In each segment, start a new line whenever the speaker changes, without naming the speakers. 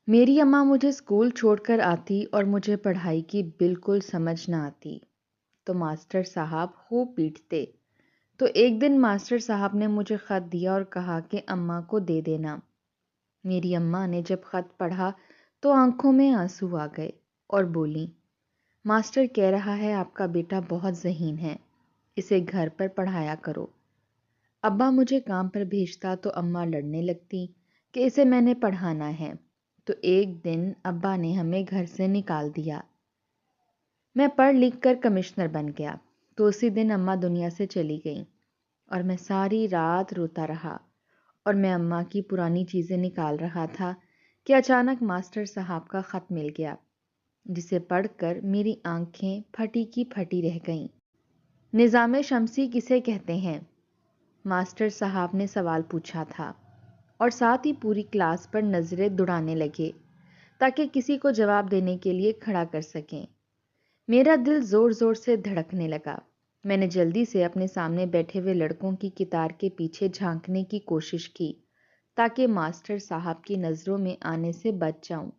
میری اماں مجھے اسکول چھوڑ کر آتی اور مجھے پڑھائی کی بالکل سمجھ نہ آتی تو ماسٹر صاحب خوب پیٹتے۔ تو ایک دن ماسٹر صاحب نے مجھے خط دیا اور کہا کہ اماں کو دے دینا۔ میری اماں نے جب خط پڑھا تو آنکھوں میں آنسو آ گئے اور بولیں، ماسٹر کہہ رہا ہے آپ کا بیٹا بہت ذہین ہے، اسے گھر پر پڑھایا کرو۔ ابا مجھے کام پر بھیجتا تو اماں لڑنے لگتی کہ اسے میں نے پڑھانا ہے۔ تو ایک دن ابا نے ہمیں گھر سے نکال دیا۔ میں پڑھ لکھ کر کمشنر بن گیا تو اسی دن اماں دنیا سے چلی گئیں اور میں ساری رات روتا رہا اور میں اماں کی پرانی چیزیں نکال رہا تھا کہ اچانک ماسٹر صاحب کا خط مل گیا، جسے پڑھ کر میری آنکھیں پھٹی کی پھٹی رہ گئیں۔ نظام شمسی کسے کہتے ہیں؟ ماسٹر صاحب نے سوال پوچھا تھا اور ساتھ ہی پوری کلاس پر نظریں دوڑانے لگے تاکہ کسی کو جواب دینے کے لیے کھڑا کر سکیں۔ میرا دل زور زور سے دھڑکنے لگا۔ میں نے جلدی سے اپنے سامنے بیٹھے ہوئے لڑکوں کی قطار کے پیچھے جھانکنے کی کوشش کی تاکہ ماسٹر صاحب کی نظروں میں آنے سے بچ جاؤں،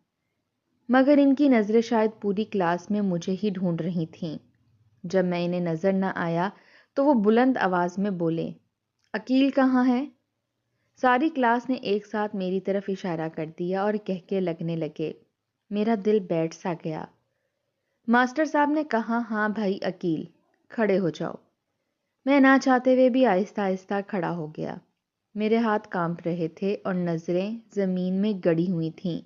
مگر ان کی نظریں شاید پوری کلاس میں مجھے ہی ڈھونڈ رہی تھیں۔ جب میں انہیں نظر نہ آیا تو وہ بلند آواز میں بولے، عقیل کہاں ہے؟ ساری کلاس نے ایک ساتھ میری طرف اشارہ کر دیا اور کہکے لگنے لگے۔ میرا دل بیٹھ سا گیا۔ ماسٹر صاحب نے کہا، ہاں بھائی عقیل، کھڑے ہو جاؤ۔ میں نہ چاہتے ہوئے بھی آہستہ آہستہ کھڑا ہو گیا۔ میرے ہاتھ کانپ رہے تھے اور نظریں زمین میں گڑی ہوئی تھیں۔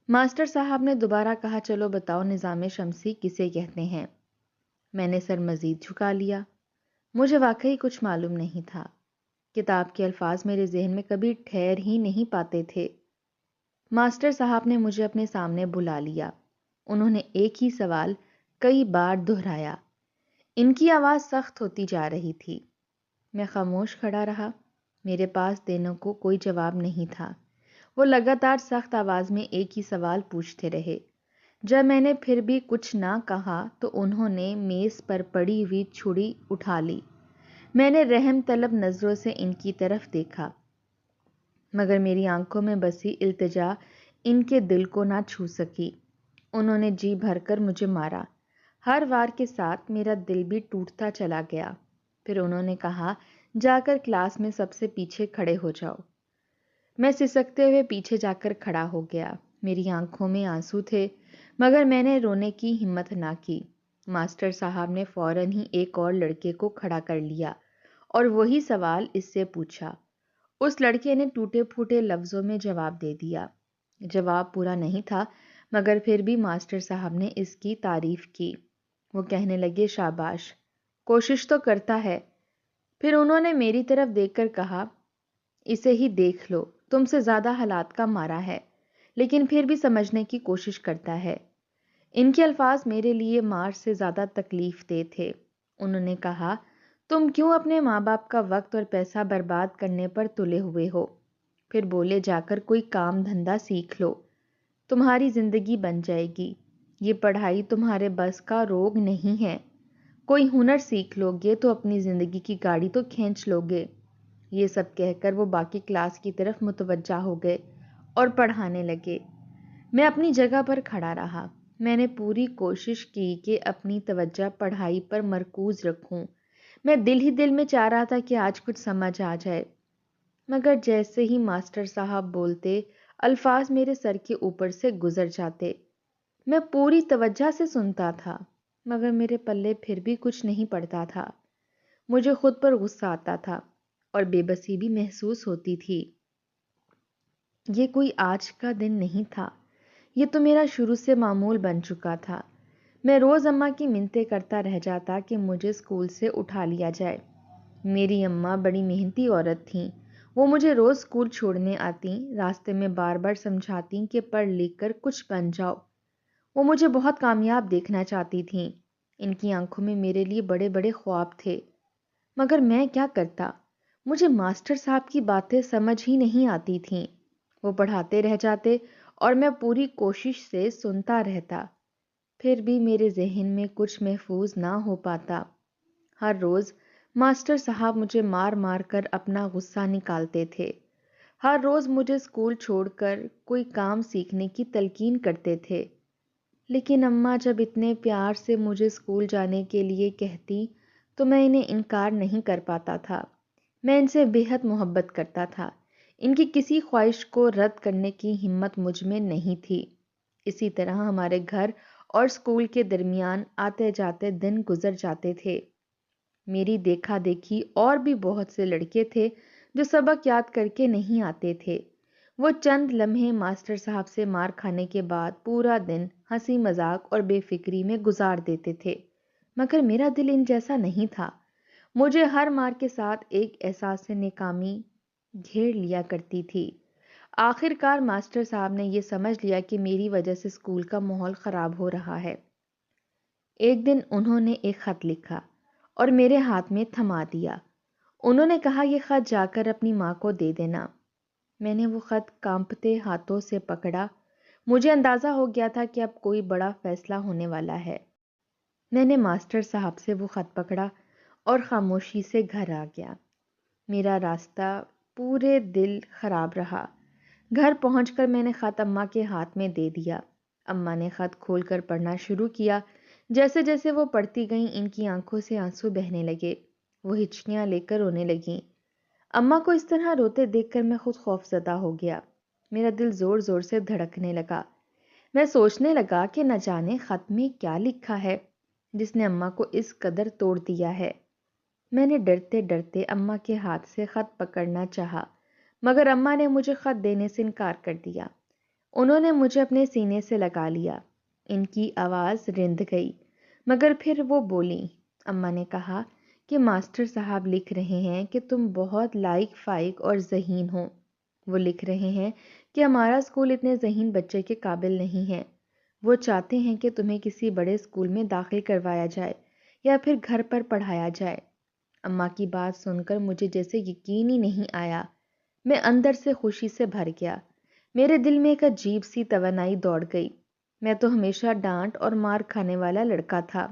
ماسٹر صاحب نے دوبارہ کہا، چلو بتاؤ نظام شمسی کسے کہتے ہیں؟ میں نے سر مزید جھکا لیا۔ مجھے واقعی کچھ معلوم نہیں تھا۔ کتاب کے الفاظ میرے ذہن میں کبھی ٹھہر ہی نہیں پاتے تھے۔ ماسٹر صاحب نے مجھے اپنے سامنے بلا لیا۔ انہوں نے ایک ہی سوال کئی بار دہرایا۔ ان کی آواز سخت ہوتی جا رہی تھی۔ میں خاموش کھڑا رہا۔ میرے پاس دینے کو کوئی جواب نہیں تھا۔ وہ لگاتار سخت آواز میں ایک ہی سوال پوچھتے رہے۔ جب میں نے پھر بھی کچھ نہ کہا تو انہوں نے میز پر پڑی ہوئی چھڑی اٹھا لی۔ میں نے رحم طلب نظروں سے ان کی طرف دیکھا، مگر میری آنکھوں میں بسی التجا ان کے دل کو نہ چھو سکی۔ انہوں نے جی بھر کر مجھے مارا۔ ہر وار کے ساتھ میرا دل بھی ٹوٹتا چلا گیا۔ پھر انہوں نے کہا، جا کر کلاس میں سب سے پیچھے کھڑے ہو جاؤ۔ میں سسکتے ہوئے پیچھے جا کر کھڑا ہو گیا۔ میری آنکھوں میں آنسو تھے، مگر میں نے رونے کی ہمت نہ کی۔ ماسٹر صاحب نے فوراً ہی ایک اور لڑکے کو کھڑا کر لیا اور وہی سوال اس سے پوچھا۔ اس لڑکے نے ٹوٹے پھوٹے لفظوں میں جواب دے دیا۔ جواب پورا نہیں تھا، مگر پھر بھی ماسٹر صاحب نے اس کی تعریف کی۔ وہ کہنے لگے، شاباش، کوشش تو کرتا ہے۔ پھر انہوں نے میری طرف دیکھ کر کہا، اسے ہی دیکھ لو، تم سے زیادہ حالات کا مارا ہے، لیکن پھر بھی سمجھنے کی کوشش کرتا ہے۔ ان کے الفاظ میرے لیے مار سے زیادہ تکلیف دہ تھے۔ انہوں نے کہا، تم کیوں اپنے ماں باپ کا وقت اور پیسہ برباد کرنے پر تلے ہوئے ہو؟ پھر بولے، جا کر کوئی کام دھندا سیکھ لو، تمہاری زندگی بن جائے گی۔ یہ پڑھائی تمہارے بس کا روگ نہیں ہے۔ کوئی ہنر سیکھ لو گے تو اپنی زندگی کی گاڑی تو کھینچ لو گے۔ یہ سب کہہ کر وہ باقی کلاس کی طرف متوجہ ہو گئے اور پڑھانے لگے۔ میں اپنی جگہ پر کھڑا رہا۔ میں نے پوری کوشش کی کہ اپنی توجہ پڑھائی پر مرکوز رکھوں۔ میں دل ہی دل میں چاہ رہا تھا کہ آج کچھ سمجھ آ جائے، مگر جیسے ہی ماسٹر صاحب بولتے، الفاظ میرے سر کے اوپر سے گزر جاتے۔ میں پوری توجہ سے سنتا تھا، مگر میرے پلے پھر بھی کچھ نہیں پڑتا تھا۔ مجھے خود پر غصہ آتا تھا اور بے بسی بھی محسوس ہوتی تھی۔ یہ کوئی آج کا دن نہیں تھا، یہ تو میرا شروع سے معمول بن چکا تھا۔ میں روز اماں کی منتیں کرتا رہ جاتا کہ مجھے اسکول سے اٹھا لیا جائے۔ میری اماں بڑی محنتی عورت تھیں۔ وہ مجھے روز اسکول چھوڑنے آتیں، راستے میں بار بار سمجھاتیں کہ پڑھ لکھ کر کچھ بن جاؤ۔ وہ مجھے بہت کامیاب دیکھنا چاہتی تھیں۔ ان کی آنکھوں میں میرے لیے بڑے بڑے خواب تھے، مگر میں کیا کرتا؟ مجھے ماسٹر صاحب کی باتیں سمجھ ہی نہیں آتی تھیں۔ وہ پڑھاتے رہ جاتے اور میں پوری کوشش سے سنتا رہتا، پھر بھی میرے ذہن میں کچھ محفوظ نہ ہو پاتا۔ ہر روز ماسٹر صاحب مجھے مار مار کر اپنا غصہ نکالتے تھے۔ ہر روز مجھے اسکول چھوڑ کر کوئی کام سیکھنے کی تلقین کرتے تھے، لیکن اماں جب اتنے پیار سے مجھے اسکول جانے کے لیے کہتی تو میں انہیں انکار نہیں کر پاتا تھا۔ میں ان سے بے حد محبت کرتا تھا۔ ان کی کسی خواہش کو رد کرنے کی ہمت مجھ میں نہیں تھی۔ اسی طرح ہمارے گھر اور اسکول کے درمیان آتے جاتے دن گزر جاتے تھے۔ میری دیکھا دیکھی اور بھی بہت سے لڑکے تھے جو سبق یاد کر کے نہیں آتے تھے۔ وہ چند لمحے ماسٹر صاحب سے مار کھانے کے بعد پورا دن ہنسی مذاق اور بے فکری میں گزار دیتے تھے، مگر میرا دل ان جیسا نہیں تھا۔ مجھے ہر مار کے ساتھ ایک احساس ناکامی گھیر لیا کرتی تھی۔ آخر کار ماسٹر صاحب نے یہ سمجھ لیا کہ میری وجہ سے اسکول کا ماحول خراب ہو رہا ہے۔ ایک دن انہوں نے ایک خط لکھا اور میرے ہاتھ میں تھما دیا۔ انہوں نے کہا یہ خط جا کر اپنی ماں کو دے دینا۔ میں نے وہ خط کانپتے ہاتھوں سے پکڑا۔ مجھے اندازہ ہو گیا تھا کہ اب کوئی بڑا فیصلہ ہونے والا ہے۔ میں نے ماسٹر صاحب سے وہ خط پکڑا اور خاموشی سے گھر آ گیا۔ میرا راستہ پورے دل خراب رہا۔ گھر پہنچ کر میں نے خط اماں کے ہاتھ میں دے دیا۔ اماں نے خط کھول کر پڑھنا شروع کیا۔ جیسے جیسے وہ پڑھتی گئیں ان کی آنکھوں سے آنسو بہنے لگے۔ وہ ہچکیاں لے کر رونے لگیں۔ اماں کو اس طرح روتے دیکھ کر میں خود خوف زدہ ہو گیا۔ میرا دل زور زور سے دھڑکنے لگا۔ میں سوچنے لگا کہ نہ جانے خط میں کیا لکھا ہے جس نے اماں کو اس قدر توڑ دیا ہے۔ میں نے ڈرتے ڈرتے اماں کے ہاتھ سے خط پکڑنا چاہا، مگر اماں نے مجھے خط دینے سے انکار کر دیا۔ انہوں نے مجھے اپنے سینے سے لگا لیا۔ ان کی آواز رند گئی، مگر پھر وہ بولیں۔ اماں نے کہا کہ ماسٹر صاحب لکھ رہے ہیں کہ تم بہت لائق فائق اور ذہین ہو۔ وہ لکھ رہے ہیں کہ ہمارا اسکول اتنے ذہین بچے کے قابل نہیں ہے۔ وہ چاہتے ہیں کہ تمہیں کسی بڑے اسکول میں داخل کروایا جائے یا پھر گھر پر پڑھایا جائے۔ اماں کی بات سن کر مجھے جیسے یقین ہی نہیں آیا۔ میں اندر سے خوشی سے بھر گیا۔ میرے دل میں ایک عجیب سی توانائی دوڑ گئی۔ میں تو ہمیشہ ڈانٹ اور مار کھانے والا لڑکا تھا۔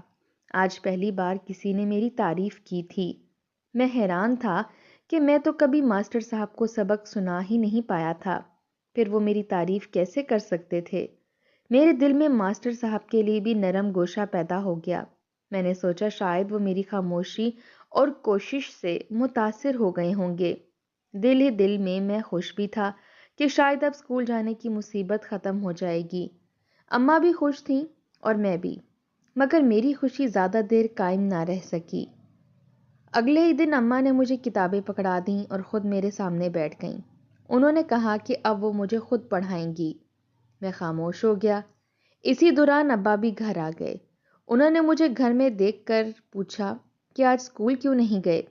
آج پہلی بار کسی نے میری تعریف کی تھی۔ میں حیران تھا کہ میں تو کبھی ماسٹر صاحب کو سبق سنا ہی نہیں پایا تھا، پھر وہ میری تعریف کیسے کر سکتے تھے؟ میرے دل میں ماسٹر صاحب کے لیے بھی نرم گوشہ پیدا ہو گیا۔ میں نے سوچا شاید وہ میری خاموشی اور کوشش سے متاثر ہو گئے ہوں گے۔ دل ہی دل میں خوش بھی تھا کہ شاید اب اسکول جانے کی مصیبت ختم ہو جائے گی۔ اماں بھی خوش تھیں اور میں بھی، مگر میری خوشی زیادہ دیر قائم نہ رہ سکی۔ اگلے ہی دن اماں نے مجھے کتابیں پکڑا دیں اور خود میرے سامنے بیٹھ گئیں۔ انہوں نے کہا کہ اب وہ مجھے خود پڑھائیں گی۔ میں خاموش ہو گیا۔ اسی دوران ابا بھی گھر آ گئے۔ انہوں نے مجھے گھر میں دیکھ کر پوچھا کہ آج اسکول کیوں نہیں گئے؟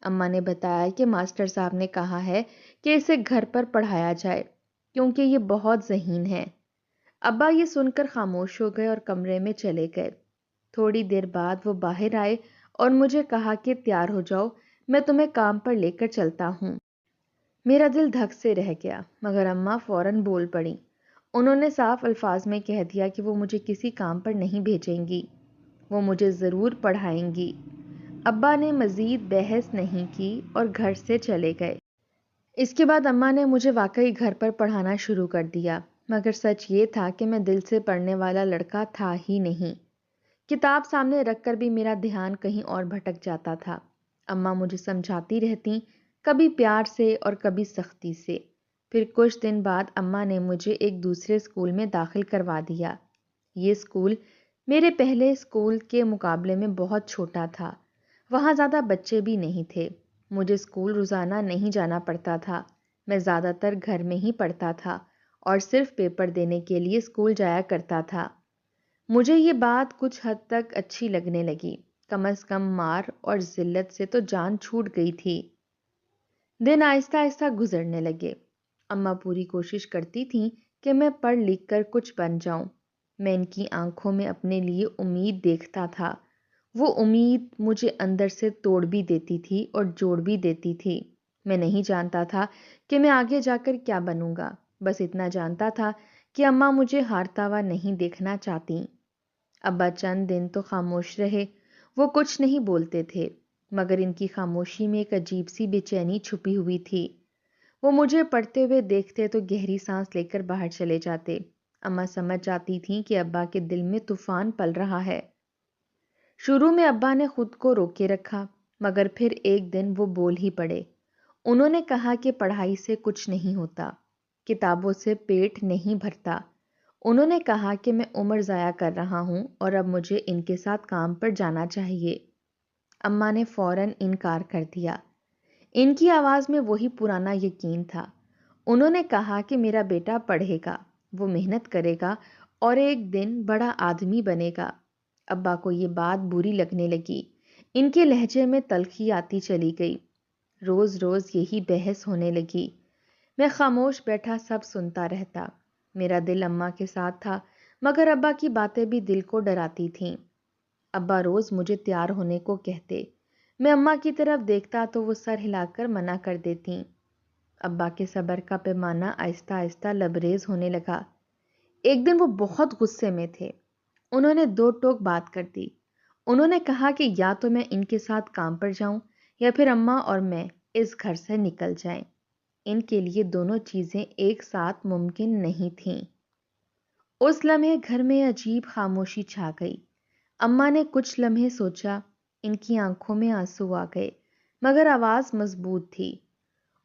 اماں نے بتایا کہ ماسٹر صاحب نے کہا ہے کہ اسے گھر پر پڑھایا جائے کیونکہ یہ بہت ذہین ہے۔ ابا یہ سن کر خاموش ہو گئے اور کمرے میں چلے گئے۔ تھوڑی دیر بعد وہ باہر آئے اور مجھے کہا کہ تیار ہو جاؤ، میں تمہیں کام پر لے کر چلتا ہوں۔ میرا دل دھک سے رہ گیا، مگر اماں فوراً بول پڑیں۔ انہوں نے صاف الفاظ میں کہہ دیا کہ وہ مجھے کسی کام پر نہیں بھیجیں گی، وہ مجھے ضرور پڑھائیں گی۔ ابا نے مزید بحث نہیں کی اور گھر سے چلے گئے۔ اس کے بعد اماں نے مجھے واقعی گھر پر پڑھانا شروع کر دیا، مگر سچ یہ تھا کہ میں دل سے پڑھنے والا لڑکا تھا ہی نہیں۔ کتاب سامنے رکھ کر بھی میرا دھیان کہیں اور بھٹک جاتا تھا۔ اماں مجھے سمجھاتی رہتیں، کبھی پیار سے اور کبھی سختی سے۔ پھر کچھ دن بعد اماں نے مجھے ایک دوسرے اسکول میں داخل کروا دیا۔ یہ اسکول میرے پہلے اسکول کے مقابلے میں بہت چھوٹا تھا۔ وہاں زیادہ بچے بھی نہیں تھے۔ مجھے اسکول روزانہ نہیں جانا پڑتا تھا۔ میں زیادہ تر گھر میں ہی پڑھتا تھا اور صرف پیپر دینے کے لیے اسکول جایا کرتا تھا۔ مجھے یہ بات کچھ حد تک اچھی لگنے لگی۔ کم از کم مار اور ذلت سے تو جان چھوٹ گئی تھی۔ دن آہستہ آہستہ گزرنے لگے۔ اماں پوری کوشش کرتی تھیں کہ میں پڑھ لکھ کر کچھ بن جاؤں۔ میں ان کی آنکھوں میں اپنے لیے امید دیکھتا تھا۔ وہ امید مجھے اندر سے توڑ بھی دیتی تھی اور جوڑ بھی دیتی تھی۔ میں نہیں جانتا تھا کہ میں آگے جا کر کیا بنوں گا، بس اتنا جانتا تھا کہ اماں مجھے ہارتا ہوا نہیں دیکھنا چاہتیں۔ ابا چند دن تو خاموش رہے۔ وہ کچھ نہیں بولتے تھے، مگر ان کی خاموشی میں ایک عجیب سی بے چینی چھپی ہوئی تھی۔ وہ مجھے پڑھتے ہوئے دیکھتے تو گہری سانس لے کر باہر چلے جاتے۔ اماں سمجھ جاتی تھیں کہ ابا کے دل میں طوفان پل رہا ہے۔ شروع میں ابا نے خود کو روکے رکھا، مگر پھر ایک دن وہ بول ہی پڑے۔ انہوں نے کہا کہ پڑھائی سے کچھ نہیں ہوتا، کتابوں سے پیٹ نہیں بھرتا۔ انہوں نے کہا کہ میں عمر ضائع کر رہا ہوں اور اب مجھے ان کے ساتھ کام پر جانا چاہیے۔ اماں نے فوراً انکار کر دیا۔ ان کی آواز میں وہی پرانا یقین تھا۔ انہوں نے کہا کہ میرا بیٹا پڑھے گا، وہ محنت کرے گا اور ایک دن بڑا آدمی بنے گا۔ ابا کو یہ بات بری لگنے لگی۔ ان کے لہجے میں تلخی آتی چلی گئی۔ روز روز یہی بحث ہونے لگی۔ میں خاموش بیٹھا سب سنتا رہتا۔ میرا دل اماں کے ساتھ تھا، مگر ابا کی باتیں بھی دل کو ڈراتی تھیں۔ ابا روز مجھے تیار ہونے کو کہتے۔ میں اماں کی طرف دیکھتا تو وہ سر ہلا کر منع کر دیتیں۔ ابا کے صبر کا پیمانہ آہستہ آہستہ لبریز ہونے لگا۔ ایک دن وہ بہت غصے میں تھے۔ انہوں نے دو ٹوک بات کر دی۔ انہوں نے کہا کہ یا تو میں ان کے ساتھ کام پر جاؤں یا پھر اماں اور میں اس گھر سے نکل جائیں۔ ان کے لیے دونوں چیزیں ایک ساتھ ممکن نہیں تھیں۔ اس لمحے گھر میں عجیب خاموشی چھا گئی۔ اماں نے کچھ لمحے سوچا، ان کی آنکھوں میں آنسو آ گئے، مگر آواز مضبوط تھی۔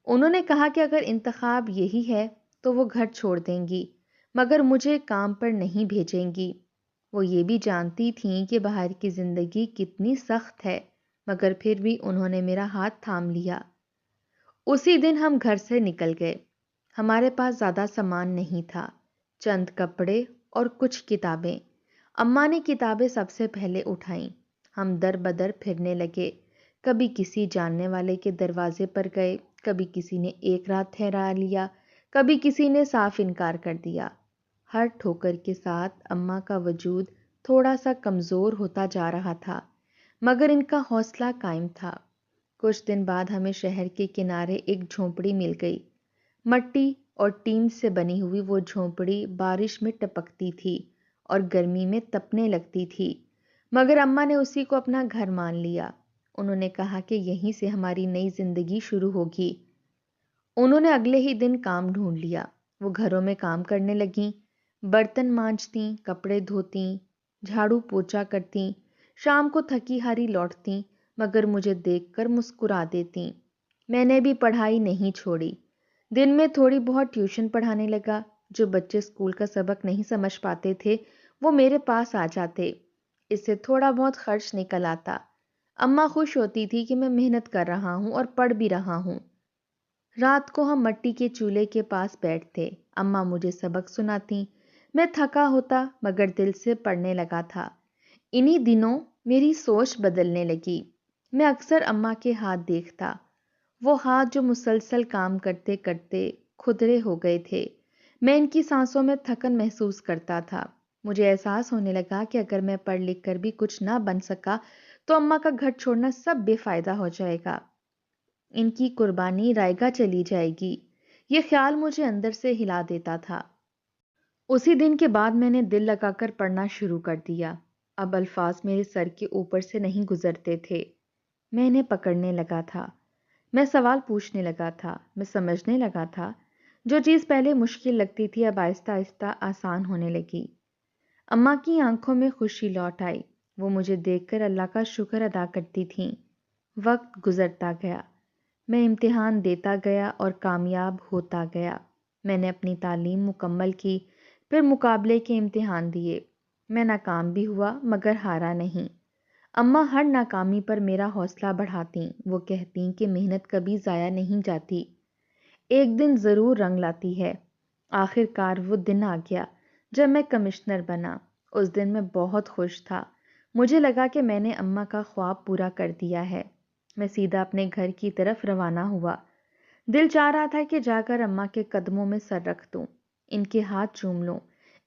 انہوں نے کہا کہ اگر انتخاب یہی ہے تو وہ گھر چھوڑ دیں گی، مگر مجھے کام پر نہیں بھیجیں گی۔ وہ یہ بھی جانتی تھیں کہ باہر کی زندگی کتنی سخت ہے، مگر پھر بھی انہوں نے میرا ہاتھ تھام لیا۔ اسی دن ہم گھر سے نکل گئے۔ ہمارے پاس زیادہ سامان نہیں تھا، چند کپڑے اور کچھ کتابیں۔ اماں نے کتابیں سب سے پہلے اٹھائیں۔ ہم در بدر پھرنے لگے، کبھی کسی جاننے والے کے دروازے پر گئے، کبھی کسی نے ایک رات ٹھہرا لیا، کبھی کسی نے صاف انکار کر دیا۔ ہر ٹھوکر کے ساتھ اماں کا وجود تھوڑا سا کمزور ہوتا جا رہا تھا، مگر ان کا حوصلہ قائم تھا۔ کچھ دن بعد ہمیں شہر کے کنارے ایک جھونپڑی مل گئی۔ مٹی اور ٹین سے بنی ہوئی وہ جھونپڑی بارش میں ٹپکتی تھی اور گرمی میں تپنے لگتی تھی، مگر اماں نے اسی کو اپنا گھر مان لیا۔ انہوں نے کہا کہ یہیں سے ہماری نئی زندگی شروع ہوگی۔ انہوں نے اگلے ہی دن کام ڈھونڈ لیا۔ وہ گھروں میں کام کرنے لگیں، برتن مانجتیں، کپڑے دھوتیں، جھاڑو پوچھا کرتیں، شام کو تھکی ہاری لوٹتیں، مگر مجھے دیکھ کر مسکرا دیتیں۔ میں نے بھی پڑھائی نہیں چھوڑی۔ دن میں تھوڑی بہت ٹیوشن پڑھانے لگا۔ جو بچے اسکول کا سبق نہیں سمجھ پاتے تھے وہ میرے پاس آ جاتے۔ اس سے تھوڑا بہت خرچ نکل آتا۔ اماں خوش ہوتی تھی کہ میں محنت کر رہا ہوں اور پڑھ بھی رہا ہوں۔ رات کو ہم مٹی کے چولہے کے پاس بیٹھتے، اماں مجھے سبق سناتیں، میں تھکا ہوتا مگر دل سے پڑھنے لگا تھا۔ انہی دنوں میری سوچ بدلنے لگی۔ میں اکثر اماں کے ہاتھ دیکھتا، وہ ہاتھ جو مسلسل کام کرتے کرتے کھدرے ہو گئے تھے۔ میں ان کی سانسوں میں تھکن محسوس کرتا تھا۔ مجھے احساس ہونے لگا کہ اگر میں پڑھ لکھ کر بھی کچھ نہ بن سکا تو اماں کا گھر چھوڑنا سب بے فائدہ ہو جائے گا، ان کی قربانی رائگاں چلی جائے گی۔ یہ خیال مجھے اندر سے ہلا دیتا تھا۔ اسی دن کے بعد میں نے دل لگا کر پڑھنا شروع کر دیا۔ اب الفاظ میرے سر کے اوپر سے نہیں گزرتے تھے، میں انہیں پکڑنے لگا تھا۔ میں سوال پوچھنے لگا تھا، میں سمجھنے لگا تھا۔ جو چیز پہلے مشکل لگتی تھی اب آہستہ آہستہ آسان ہونے لگی۔ اماں کی آنکھوں میں خوشی لوٹ آئی۔ وہ مجھے دیکھ کر اللہ کا شکر ادا کرتی تھیں۔ وقت گزرتا گیا، میں امتحان دیتا گیا اور کامیاب ہوتا گیا۔ میں نے اپنی تعلیم مکمل کی، پھر مقابلے کے امتحان دیے۔ میں ناکام بھی ہوا مگر ہارا نہیں۔ اماں ہر ناکامی پر میرا حوصلہ بڑھاتیں۔ وہ کہتیں کہ محنت کبھی ضائع نہیں جاتی، ایک دن ضرور رنگ لاتی ہے۔ آخر کار وہ دن آ گیا جب میں کمشنر بنا۔ اس دن میں بہت خوش تھا۔ مجھے لگا کہ میں نے اماں کا خواب پورا کر دیا ہے۔ میں سیدھا اپنے گھر کی طرف روانہ ہوا۔ دل چاہ رہا تھا کہ جا کر اماں کے قدموں میں سر رکھ دوں، ان کے ہاتھ چوم لوں،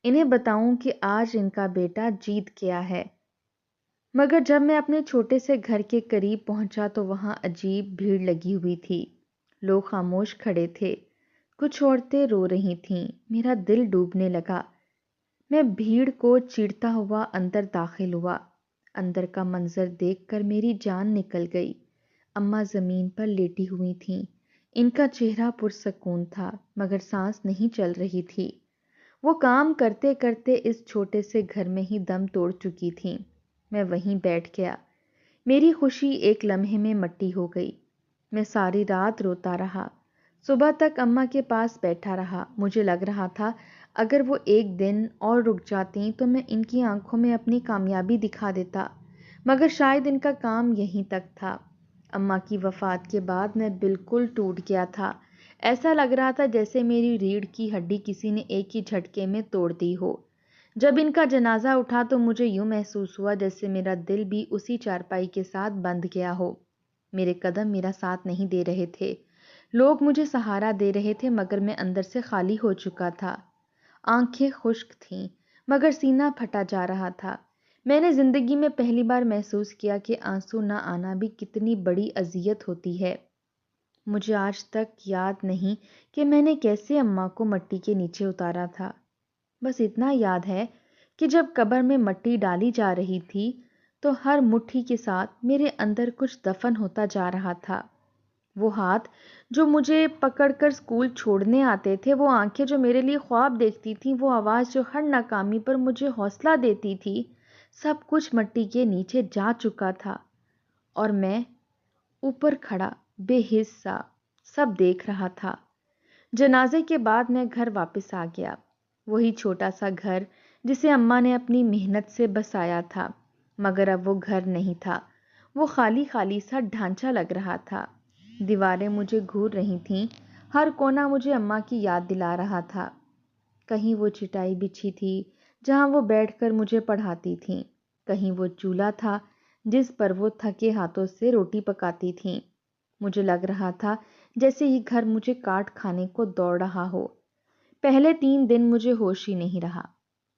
انہیں بتاؤں کہ آج ان کا بیٹا جیت گیا ہے۔ مگر جب میں اپنے چھوٹے سے گھر کے قریب پہنچا تو وہاں عجیب بھیڑ لگی ہوئی تھی۔ لوگ خاموش کھڑے تھے، کچھ عورتیں رو رہی تھیں۔ میرا دل ڈوبنے لگا۔ میں بھیڑ کو چیرتا ہوا اندر داخل ہوا۔ اندر کا منظر دیکھ کر میری جان نکل گئی۔ اماں زمین پر لیٹی ہوئی تھیں، ان کا چہرہ پرسکون تھا مگر سانس نہیں چل رہی تھی۔ وہ کام کرتے کرتے اس چھوٹے سے گھر میں ہی دم توڑ چکی تھیں۔ میں وہیں بیٹھ گیا۔ میری خوشی ایک لمحے میں مٹی ہو گئی۔ میں ساری رات روتا رہا۔ صبح تک اماں کے پاس بیٹھا رہا۔ مجھے لگ رہا تھا اگر وہ ایک دن اور رک جاتیں تو میں ان کی آنکھوں میں اپنی کامیابی دکھا دیتا، مگر شاید ان کا کام یہیں تک تھا۔ اماں کی وفات کے بعد میں بالکل ٹوٹ گیا تھا۔ ایسا لگ رہا تھا جیسے میری ریڑھ کی ہڈی کسی نے ایک ہی جھٹکے میں توڑ دی ہو۔ جب ان کا جنازہ اٹھا تو مجھے یوں محسوس ہوا جیسے میرا دل بھی اسی چارپائی کے ساتھ بندھ گیا ہو۔ میرے قدم میرا ساتھ نہیں دے رہے تھے۔ لوگ مجھے سہارا دے رہے تھے مگر میں اندر سے خالی ہو چکا تھا۔ آنکھیں خشک تھیں مگر سینہ پھٹا جا رہا تھا۔ میں نے زندگی میں پہلی بار محسوس کیا کہ آنسو نہ آنا بھی کتنی بڑی اذیت ہوتی ہے۔ مجھے آج تک یاد نہیں کہ میں نے کیسے اماں کو مٹی کے نیچے اتارا تھا۔ بس اتنا یاد ہے کہ جب قبر میں مٹی ڈالی جا رہی تھی تو ہر مٹھی کے ساتھ میرے اندر کچھ دفن ہوتا جا رہا تھا۔ وہ ہاتھ جو مجھے پکڑ کر اسکول چھوڑنے آتے تھے، وہ آنکھیں جو میرے لیے خواب دیکھتی تھیں، وہ آواز جو ہر ناکامی پر مجھے حوصلہ دیتی تھی، سب کچھ مٹی کے نیچے جا چکا تھا اور میں اوپر کھڑا بے حس سا سب دیکھ رہا تھا۔ جنازے کے بعد میں گھر واپس آ گیا، وہی چھوٹا سا گھر جسے اماں نے اپنی محنت سے بسایا تھا، مگر اب وہ گھر نہیں تھا، وہ خالی خالی سا ڈھانچہ لگ رہا تھا۔ دیواریں مجھے گھور رہی تھیں، ہر کونا مجھے اماں کی یاد دلا رہا تھا۔ کہیں وہ چٹائی بچھی تھی جہاں وہ بیٹھ کر مجھے پڑھاتی تھیں، کہیں وہ چولہا تھا جس پر وہ تھکے ہاتھوں سے روٹی پکاتی تھیں۔ مجھے لگ رہا تھا جیسے یہ گھر مجھے کاٹ کھانے کو دوڑ رہا ہو۔ پہلے 3 دن مجھے ہوش ہی نہیں رہا۔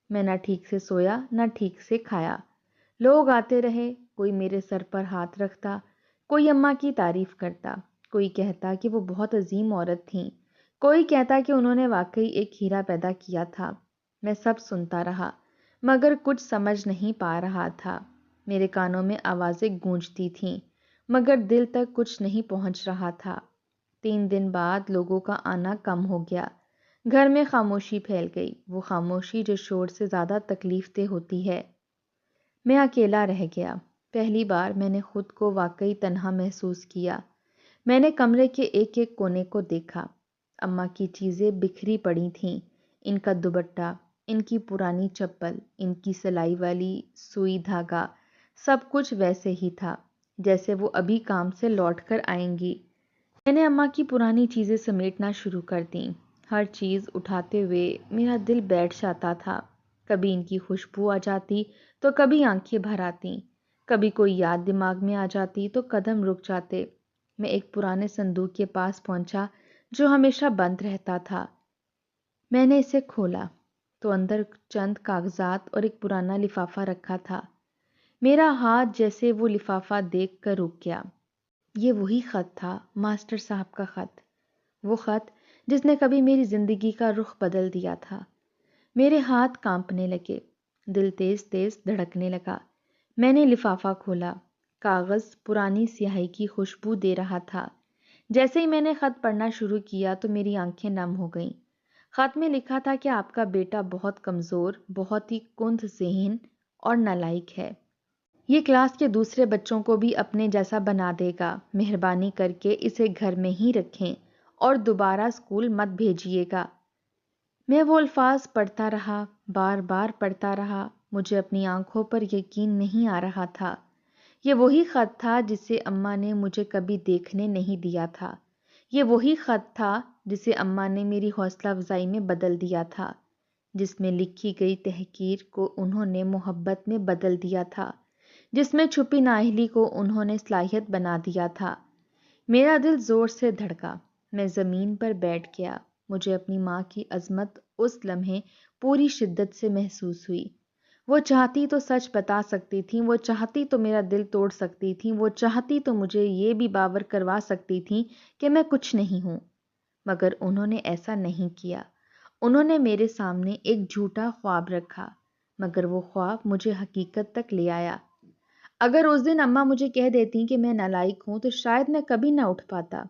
میں نہ ٹھیک سے سویا نہ ٹھیک سے کھایا۔ لوگ آتے رہے، کوئی میرے سر پر ہاتھ رکھتا، کوئی اماں کی تعریف کرتا، کوئی کہتا کہ وہ بہت عظیم عورت تھیں، کوئی کہتا کہ انہوں نے واقعی ایک ہیرا پیدا کیا تھا۔ میں سب سنتا رہا مگر کچھ سمجھ نہیں پا رہا تھا۔ میرے کانوں میں آوازیں گونجتی تھیں مگر دل تک کچھ نہیں پہنچ رہا تھا۔ 3 دن بعد لوگوں کا آنا کم ہو گیا۔ گھر میں خاموشی پھیل گئی، وہ خاموشی جو شور سے زیادہ تکلیف دہ ہوتی ہے۔ میں اکیلا رہ گیا۔ پہلی بار میں نے خود کو واقعی تنہا محسوس کیا۔ میں نے کمرے کے ایک ایک کونے کو دیکھا۔ اماں کی چیزیں بکھری پڑی تھیں، ان کا دوپٹہ، ان کی پرانی چپل، ان کی سلائی والی سوئی دھاگا، سب کچھ ویسے ہی تھا جیسے وہ ابھی کام سے لوٹ کر آئیں گی۔ میں نے اماں کی پرانی چیزیں سمیٹنا شروع کر دیں۔ ہر چیز اٹھاتے ہوئے میرا دل بیٹھ جاتا تھا۔ کبھی ان کی خوشبو آ جاتی تو کبھی آنکھیں بھر آتیں، کبھی کوئی یاد دماغ میں آ جاتی تو قدم رک جاتے۔ میں ایک پرانے صندوق کے پاس پہنچا جو ہمیشہ بند رہتا تھا۔ میں نے اسے کھولا تو اندر چند کاغذات اور ایک پرانا لفافہ رکھا تھا۔ میرا ہاتھ جیسے وہ لفافہ دیکھ کر رک گیا۔ یہ وہی خط تھا، ماسٹر صاحب کا خط، وہ خط جس نے کبھی میری زندگی کا رخ بدل دیا تھا۔ میرے ہاتھ کانپنے لگے، دل تیز تیز دھڑکنے لگا۔ میں نے لفافہ کھولا، کاغذ پرانی سیاہی کی خوشبو دے رہا تھا۔ جیسے ہی میں نے خط پڑھنا شروع کیا تو میری آنکھیں نم ہو گئیں۔ خط میں لکھا تھا کہ آپ کا بیٹا بہت کمزور، بہت ہی کند ذہن اور نالائق ہے۔ یہ کلاس کے دوسرے بچوں کو بھی اپنے جیسا بنا دے گا۔ مہربانی کر کے اسے گھر میں ہی رکھیں اور دوبارہ اسکول مت بھیجیے گا۔ میں وہ الفاظ پڑھتا رہا، بار بار پڑھتا رہا۔ مجھے اپنی آنکھوں پر یقین نہیں آ رہا تھا۔ یہ وہی خط تھا جسے اماں نے مجھے کبھی دیکھنے نہیں دیا تھا۔ یہ وہی خط تھا جسے اماں نے میری حوصلہ افزائی میں بدل دیا تھا، جس میں لکھی گئی تحقیر کو انہوں نے محبت میں بدل دیا تھا، جس میں چھپی نااہلی کو انہوں نے صلاحیت بنا دیا تھا۔ میرا دل زور سے دھڑکا، میں زمین پر بیٹھ گیا۔ مجھے اپنی ماں کی عظمت اس لمحے پوری شدت سے محسوس ہوئی۔ وہ چاہتی تو سچ بتا سکتی تھیں، وہ چاہتی تو میرا دل توڑ سکتی تھیں، وہ چاہتی تو مجھے یہ بھی باور کروا سکتی تھیں کہ میں کچھ نہیں ہوں، مگر انہوں نے ایسا نہیں کیا۔ انہوں نے میرے سامنے ایک جھوٹا خواب رکھا، مگر وہ خواب مجھے حقیقت تک لے آیا۔ اگر اس دن اماں مجھے کہہ دیتی کہ میں نالائق ہوں تو شاید میں کبھی نہ اٹھ پاتا۔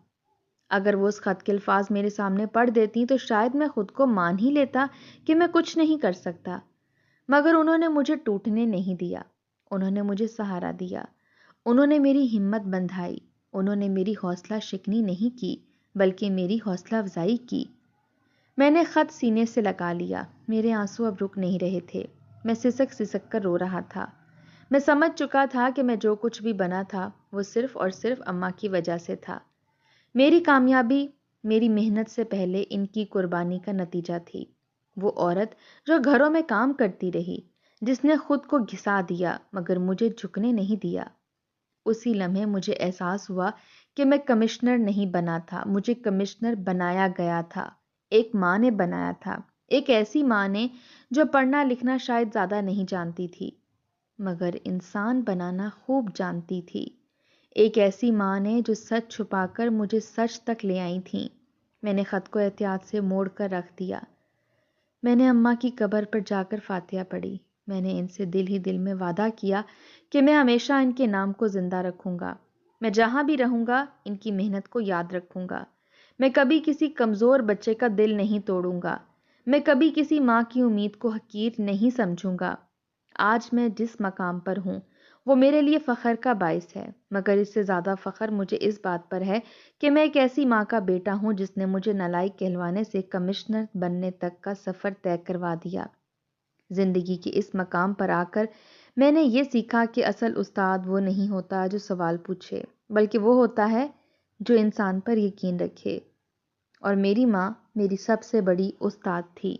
اگر وہ اس خط کے الفاظ میرے سامنے پڑھ دیتی تو شاید میں خود کو مان ہی لیتا کہ میں کچھ نہیں کر سکتا، مگر انہوں نے مجھے ٹوٹنے نہیں دیا، انہوں نے مجھے سہارا دیا، انہوں نے میری ہمت بندھائی، انہوں نے میری حوصلہ شکنی نہیں کی بلکہ میری حوصلہ افزائی کی۔ میں نے خط سینے سے لگا لیا، میرے آنسو اب رک نہیں رہے تھے، میں سسک سسک کر رو رہا تھا۔ میں سمجھ چکا تھا کہ میں جو کچھ بھی بنا تھا وہ صرف اور صرف اماں کی وجہ سے تھا۔ میری کامیابی میری محنت سے پہلے ان کی قربانی کا نتیجہ تھی۔ وہ عورت جو گھروں میں کام کرتی رہی، جس نے خود کو گھسا دیا مگر مجھے جھکنے نہیں دیا۔ اسی لمحے مجھے احساس ہوا کہ میں کمشنر نہیں بنا تھا، مجھے کمشنر بنایا گیا تھا۔ ایک ماں نے بنایا تھا، ایک ایسی ماں نے جو پڑھنا لکھنا شاید زیادہ نہیں جانتی تھی مگر انسان بنانا خوب جانتی تھی۔ ایک ایسی ماں نے جو سچ چھپا کر مجھے سچ تک لے آئی تھیں۔ میں نے خط کو احتیاط سے موڑ کر رکھ دیا۔ میں نے اماں کی قبر پر جا کر فاتحہ پڑھی۔ میں نے ان سے دل ہی دل میں وعدہ کیا کہ میں ہمیشہ ان کے نام کو زندہ رکھوں گا۔ میں جہاں بھی رہوں گا ان کی محنت کو یاد رکھوں گا۔ میں کبھی کسی کمزور بچے کا دل نہیں توڑوں گا۔ میں کبھی کسی ماں کی امید کو حقیر نہیں سمجھوں گا۔ آج میں جس مقام پر ہوں وہ میرے لیے فخر کا باعث ہے، مگر اس سے زیادہ فخر مجھے اس بات پر ہے کہ میں ایک ایسی ماں کا بیٹا ہوں جس نے مجھے نالائق کہلوانے سے کمشنر بننے تک کا سفر طے کروا دیا۔ زندگی کے اس مقام پر آ کر میں نے یہ سیکھا کہ اصل استاد وہ نہیں ہوتا جو سوال پوچھے، بلکہ وہ ہوتا ہے جو انسان پر یقین رکھے، اور میری ماں میری سب سے بڑی استاد تھی۔